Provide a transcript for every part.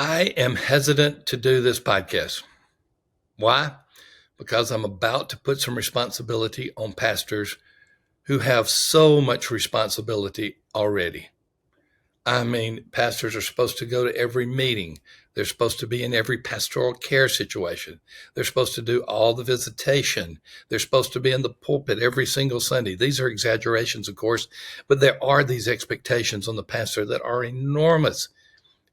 I am hesitant to do this podcast. Why? Because I'm about to put some responsibility on pastors who have so much responsibility already. I mean, pastors are supposed to go to every meeting. They're supposed to be in every pastoral care situation. They're supposed to do all the visitation. They're supposed to be in the pulpit every single Sunday. These are exaggerations, of course, but there are these expectations on the pastor that are enormous.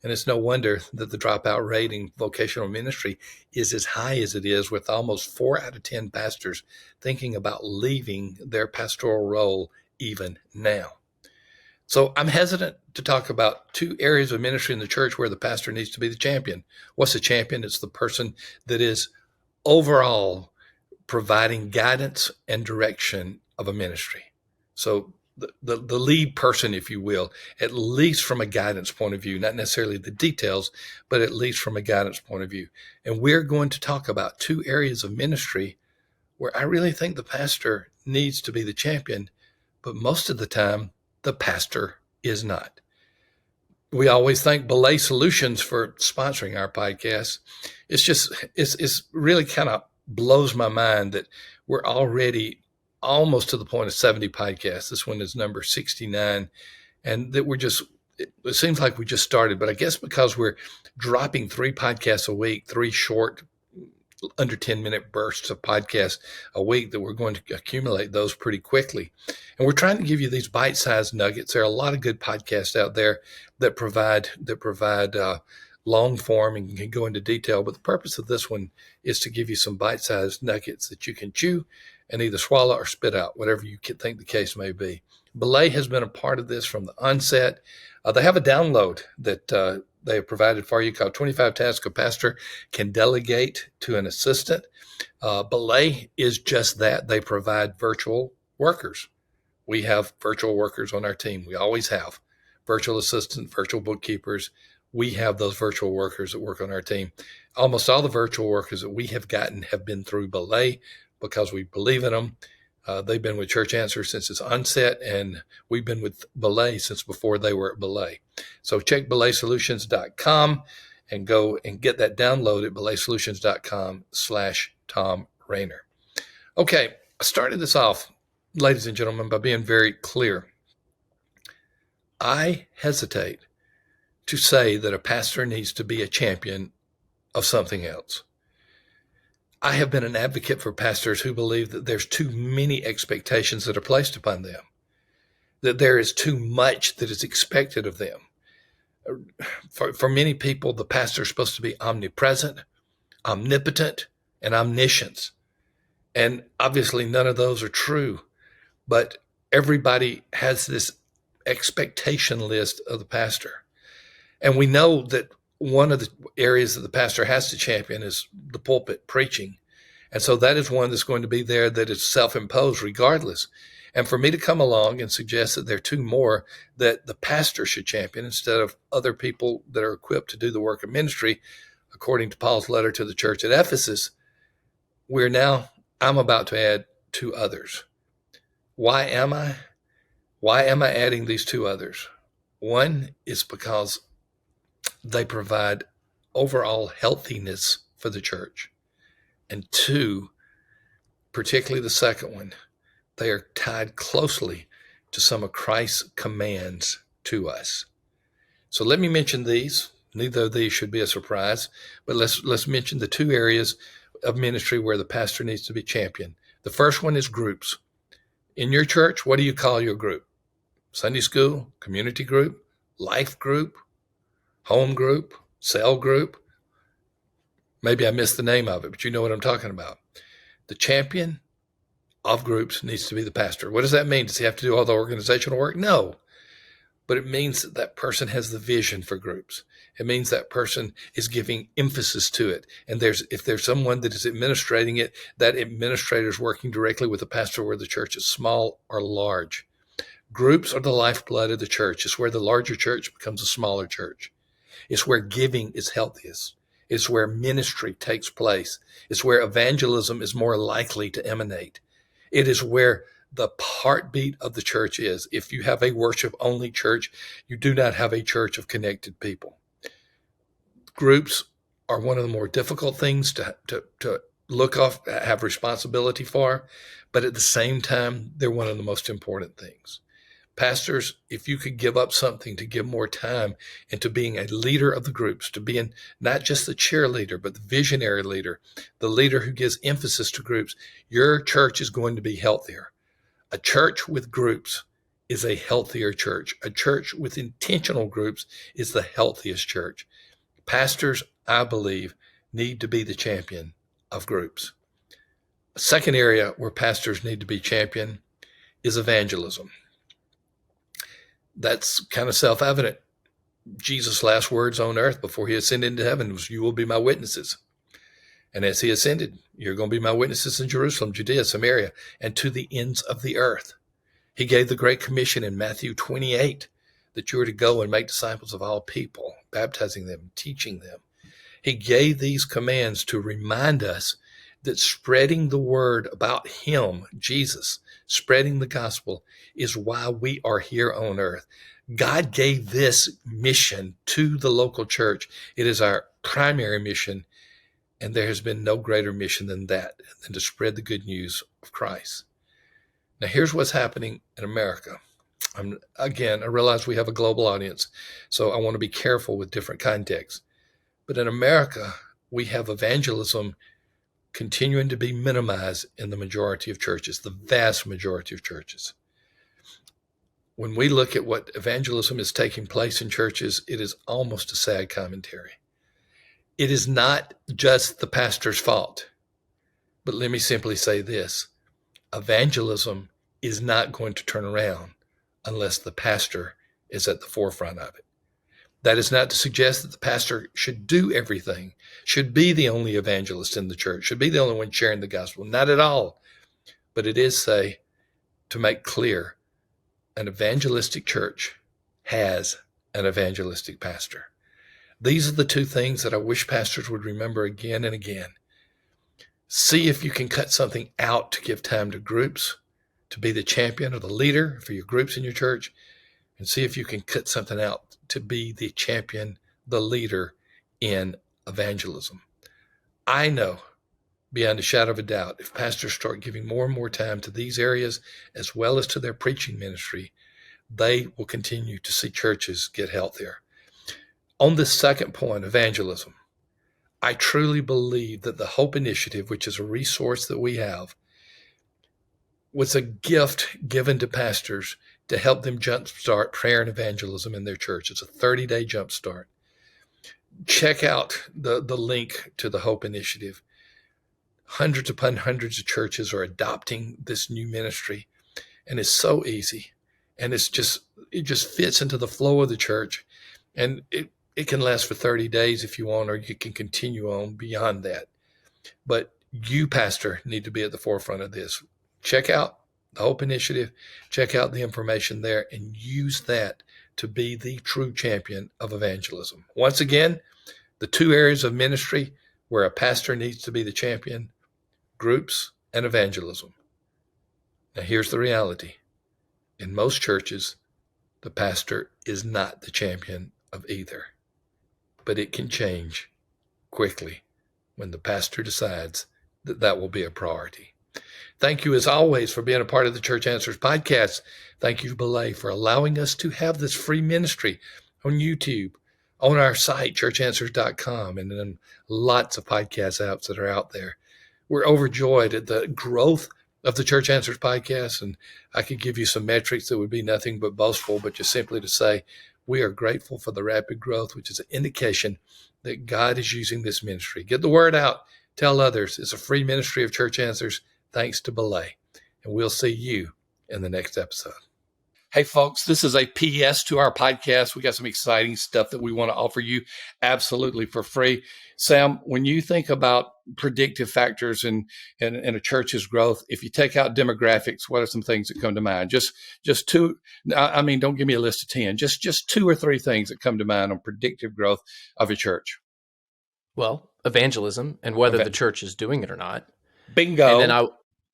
And it's no wonder that the dropout rate in vocational ministry is as high as it is, with almost 4 out of 10 pastors thinking about leaving their pastoral role even now. So I'm hesitant to talk about 2 areas of ministry in the church where the pastor needs to be the champion. What's a champion? It's the person that is overall providing guidance and direction of a ministry. So the lead person, if you will, at least from a guidance point of view, not necessarily the details, but at least from a guidance point of view. And we're going to talk about 2 areas of ministry where I really think the pastor needs to be the champion, but most of the time, the pastor is not. We always thank Belay Solutions for sponsoring our podcast. It's really kind of blows my mind that we're already almost to the point of 70 podcasts. This one is number 69. And that it seems like we just started, but I guess because we're dropping 3 podcasts a week, 3 short, under 10-minute bursts of podcasts a week, that we're going to accumulate those pretty quickly. And we're trying to give you these bite-sized nuggets. There are a lot of good podcasts out there that provide long form and can go into detail. But the purpose of this one is to give you some bite-sized nuggets that you can chew and either swallow or spit out, whatever you think the case may be. Belay has been a part of this from the onset. They have a download that they have provided for you called 25 Tasks a Pastor Can Delegate to an Assistant. Belay is just that. They provide virtual workers. We have virtual workers on our team. We always have virtual assistants, virtual bookkeepers. We have those virtual workers that work on our team. Almost all the virtual workers that we have gotten have been through Belay because we believe in them. They've been with Church Answer since its onset, and we've been with Belay since before they were at Belay. So check belaysolutions.com and go and get that download at belaysolutions.com/Thom Rainer. Okay, I started this off, ladies and gentlemen, by being very clear. I hesitate to say that a pastor needs to be a champion of something else. I have been an advocate for pastors who believe that there's too many expectations that are placed upon them, that there is too much that is expected of them. For many people, the pastor is supposed to be omnipresent, omnipotent, and omniscient. And obviously none of those are true, but everybody has this expectation list of the pastor. And we know that one of the areas that the pastor has to champion is the pulpit preaching. And so that is one that's going to be there that is self-imposed regardless. And for me to come along and suggest that there are 2 more that the pastor should champion instead of other people that are equipped to do the work of ministry, according to Paul's letter to the church at Ephesus, I'm about to add 2 others. Why am I? Why am I adding these 2 others? One is because they provide overall healthiness for the church. And 2, particularly the second one, they are tied closely to some of Christ's commands to us. So let me mention these. Neither of these should be a surprise, but let's mention the 2 areas of ministry where the pastor needs to be championed. The first one is groups. In your church, what do you call your group? Sunday school, community group, life group, home group, cell group. Maybe I missed the name of it, but you know what I'm talking about. The champion of groups needs to be the pastor. What does that mean? Does he have to do all the organizational work? No. But it means that that person has the vision for groups. It means that person is giving emphasis to it. And if there's someone that is administrating it, that administrator is working directly with the pastor, where the church is small or large. Groups are the lifeblood of the church. It's where the larger church becomes a smaller church. It's where giving is healthiest. It's where ministry takes place. It's where evangelism is more likely to emanate. It is where the heartbeat of the church is. If you have a worship-only church, you do not have a church of connected people. Groups are one of the more difficult things to look off, have responsibility for, but at the same time, they're one of the most important things. Pastors, if you could give up something to give more time into being a leader of the groups, to being not just the cheerleader, but the visionary leader, the leader who gives emphasis to groups, your church is going to be healthier. A church with groups is a healthier church. A church with intentional groups is the healthiest church. Pastors, I believe, need to be the champion of groups. A second area where pastors need to be champion is evangelism. That's kind of self-evident. Jesus' last words on earth before he ascended into heaven was, "You will be my witnesses." And as he ascended, "You're going to be my witnesses in Jerusalem, Judea, Samaria, and to the ends of the earth." He gave the Great Commission in Matthew 28 that you are to go and make disciples of all people, baptizing them, teaching them. He gave these commands to remind us that spreading the word about him, Jesus, spreading the gospel, is why we are here on earth. God gave this mission to the local church. It is our primary mission, and there has been no greater mission than that, than to spread the good news of Christ. Now, here's what's happening in America. Again, I realize we have a global audience, so I want to be careful with different contexts. But in America, we have evangelism continuing to be minimized in the majority of churches, the vast majority of churches. When we look at what evangelism is taking place in churches, it is almost a sad commentary. It is not just the pastor's fault, but let me simply say this. Evangelism is not going to turn around unless the pastor is at the forefront of it. That is not to suggest that the pastor should do everything, should be the only evangelist in the church, should be the only one sharing the gospel. Not at all. But it is to make clear, an evangelistic church has an evangelistic pastor. These are the two things that I wish pastors would remember again and again. See if you can cut something out to give time to groups, to be the champion or the leader for your groups in your church, and see if you can cut something out to be the champion, the leader in evangelism. I know, beyond a shadow of a doubt, if pastors start giving more and more time to these areas, as well as to their preaching ministry, they will continue to see churches get healthier. On this second point, evangelism, I truly believe that the Hope Initiative, which is a resource that we have, was a gift given to pastors to help them jumpstart prayer and evangelism in their church. It's a 30-day jumpstart. Check out the link to the Hope Initiative. Hundreds upon hundreds of churches are adopting this new ministry, and it's so easy. And it just fits into the flow of the church. And it can last for 30 days if you want, or you can continue on beyond that. But you, pastor, need to be at the forefront of this. Check out the Hope Initiative, check out the information there, and use that to be the true champion of evangelism. Once again, the two areas of ministry where a pastor needs to be the champion: groups and evangelism. Now, here's the reality. In most churches, the pastor is not the champion of either. But it can change quickly when the pastor decides that that will be a priority. Thank you, as always, for being a part of the Church Answers podcast. Thank you, Belay, for allowing us to have this free ministry on YouTube, on our site, churchanswers.com, and then lots of podcast apps that are out there. We're overjoyed at the growth of the Church Answers podcast, and I could give you some metrics that would be nothing but boastful, but just simply to say we are grateful for the rapid growth, which is an indication that God is using this ministry. Get the word out. Tell others. It's a free ministry of Church Answers, thanks to Belay. And we'll see you in the next episode. Hey, folks, this is a PS to our podcast. We got some exciting stuff that we want to offer you absolutely for free. Sam, when you think about predictive factors in a church's growth, if you take out demographics, what are some things that come to mind? Just two. I mean, don't give me a list of 10. Just two or three things that come to mind on predictive growth of a church. Well, evangelism and whether the church is doing it or not. Bingo.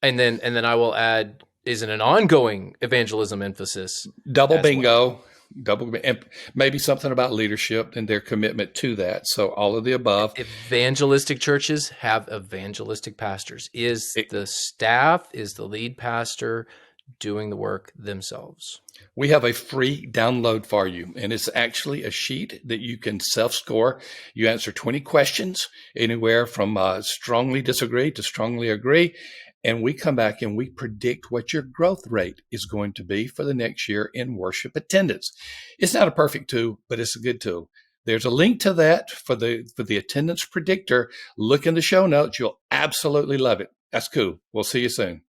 And then I will add, is it an ongoing evangelism emphasis? Double bingo. Well? double, and maybe something about leadership and their commitment to that. So all of the above. Evangelistic churches have evangelistic pastors. Is the staff, is the lead pastor doing the work themselves? We have a free download for you, and it's actually a sheet that you can self-score. You answer 20 questions, anywhere from strongly disagree to strongly agree, and we come back and we predict what your growth rate is going to be for the next year in worship attendance. It's not a perfect tool, but it's a good tool. There's a link to that for the attendance predictor. Look in the show notes. You'll absolutely love it. That's cool. We'll see you soon.